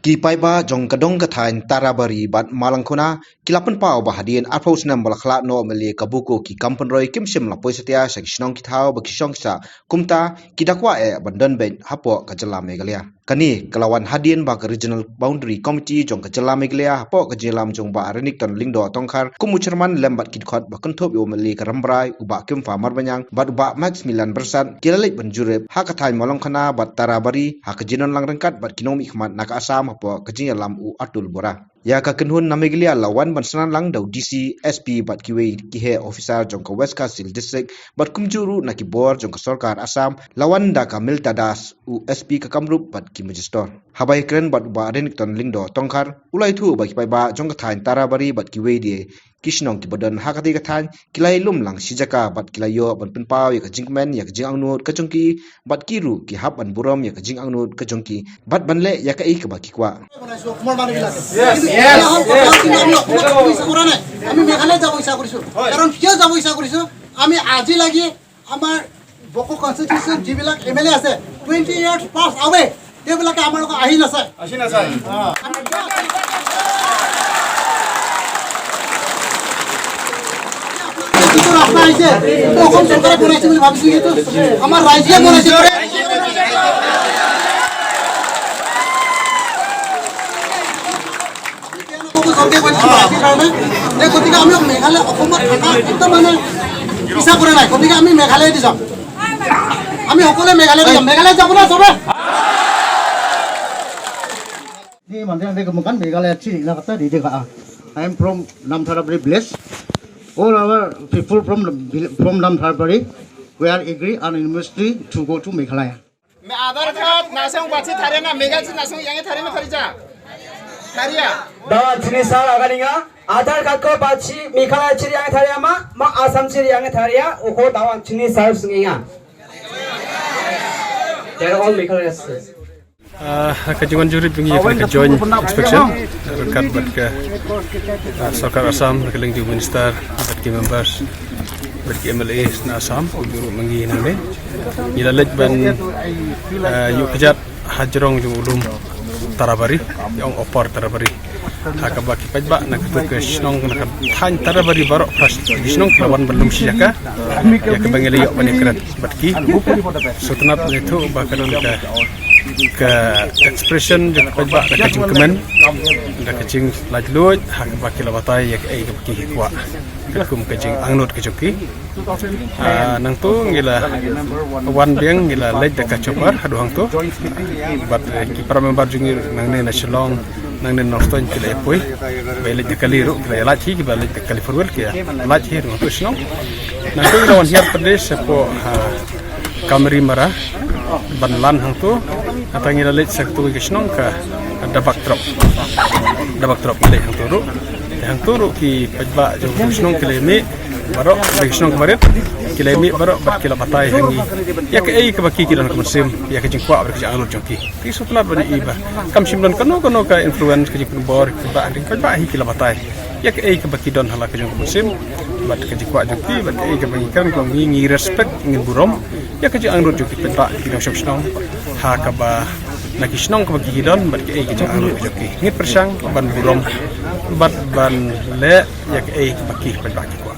Ki paiba jong kadong kathain tarabari bat malangkona kilapan pau bahadien arpos nam balakla no mele kabuko ki kampon roy kimsim la poisetia sa kisnong kithau ba kisong sa kumta kidakwa bandan ben hapo kajala megalia kani kelawan hadien ba regional boundary committee jong kajala megalia hapo kajelam jong ba arenik ton lingdo tongkhar kumu cerman lembat kidkhot ba kenthop yo mele karambrai uba kim famar banyang bat uba max milan bersan kilalik banjurep ha kathai malangkona bat tarabari ha kajinon lang rengkat bat kinomi khmat naka asam hapo kajing lam u atul bora ya ka kenhun namegilia lawan bansanan lang dau DC SP bat kiwe kihe officer jong ka West Kasil district bat kumjuru na ki bor jong ka sarkar Assam lawan da ka miltadas u SP ka kamrup bat ki majistor habai kren bat ba adenik ton lingdo tongkhar ulai thu ba ki pai ba jong ka thain tarabari bat kiwe die kisnong ki badan hakati ka than kilai lum lang sijaka bat kilayo ban pinpaw ya ka jingmen ya ka jing angnut ka jongki bat kiru ki hab an buram ya ka jing angnut ka jongki bat banle ya ka ik ba ki kwa আমি মেঘালয় যাব ইচ্ছা কৰিছো কাৰণ কিয় যাব ইচ্ছা কৰিছো আমি আজি লাগি আমাৰ বকো কনস্টিটিউশন যিবিলাক এমএলএ আছে 20 ইয়াৰ্স পাস আৱে তেবিলাকে আমাৰ লগত আহি নাছে ৰাস্তা আহিছে অসম চৰকাৰে বনাইছে বুলি ভাবিছো এইটো আমাৰ ৰাজ্যে বনাইছে গতিকে আমি মেঘালয় অসমত থাকা একদম মানে ইচ্ছা কৰা নাই গতিকে আমি মেঘালয় দি যাম আমি সকলোৱে মেঘালয় দি যাম মেঘালয় যাব না চবে Ni mantan ada kemukan Meghalaya ciri lah kata di deka. I am from Namtharabari village. All our people from Namtharabari we are agree on university to go to Meghalaya. मैं आधार कार्ड नासंग बाची थारे ना मेघालय नासंग यांगे थारे में थारी जा थारिया दावा चिनी साल आगानिंगा आधार कार्ड को बाची मेघालय चिरी यांगे थारिया मा आसाम चिरी यांगे थारिया उको दावा चिनी साल संगिंगा they are all Meghalaya kajian juri bunyi ke joint inspection rekat bat ke sarkar Assam keling di minister bat ke members bat ke MLA na Assam juru mangi name ila lej ban yu kejat hajrong jung ulum tarabari yang opor tarabari haka baki pajba nak ke snong nak than tarabari barok pras snong lawan belum siaka ya ke bangeli yok panikrat batki sutunat itu bakaron ke expression jek pajba da kacing kemen da kacing lajlut hak baki lawatai ya ke ai baki kwa kum kacing angnut kejoki nang tu ngila wan biang ngila lej da kachopar haduhang tu bat ki para member jungir nang ne nasional nang ne northern kila epoi belej da kaliru kila lachi ki belej da kaliforwel ki lachi no tu snong nang tu lawan hiar pradesh ko kamri mara banlan hang tu atangi lalit saktu kisnong ka dabak drop le hang turu ki pajba jo kisnong kilemi barok kisnong kemarin kilemi barok bat kila batai hangi ya ke ai ka baki kilan ka musim ya ke jingkwa ber ka alur joki ti supla bani iba kam simlan kono ka influence ka jingkwa bor ka ba ring ka ba hi kila batai ya ke ai ka baki don hala ka jingkwa musim bat ka jingkwa joki bat ai ka bagi kan kong ngi respect ngin burom ya ke jing alur joki pajba kidong shopsnong ha ka ba nakisnong ka bagi hidon bat ke ai ka jing alur joki ngit persang ban burom bat ban le ya ke ai ka baki pajba ki kwa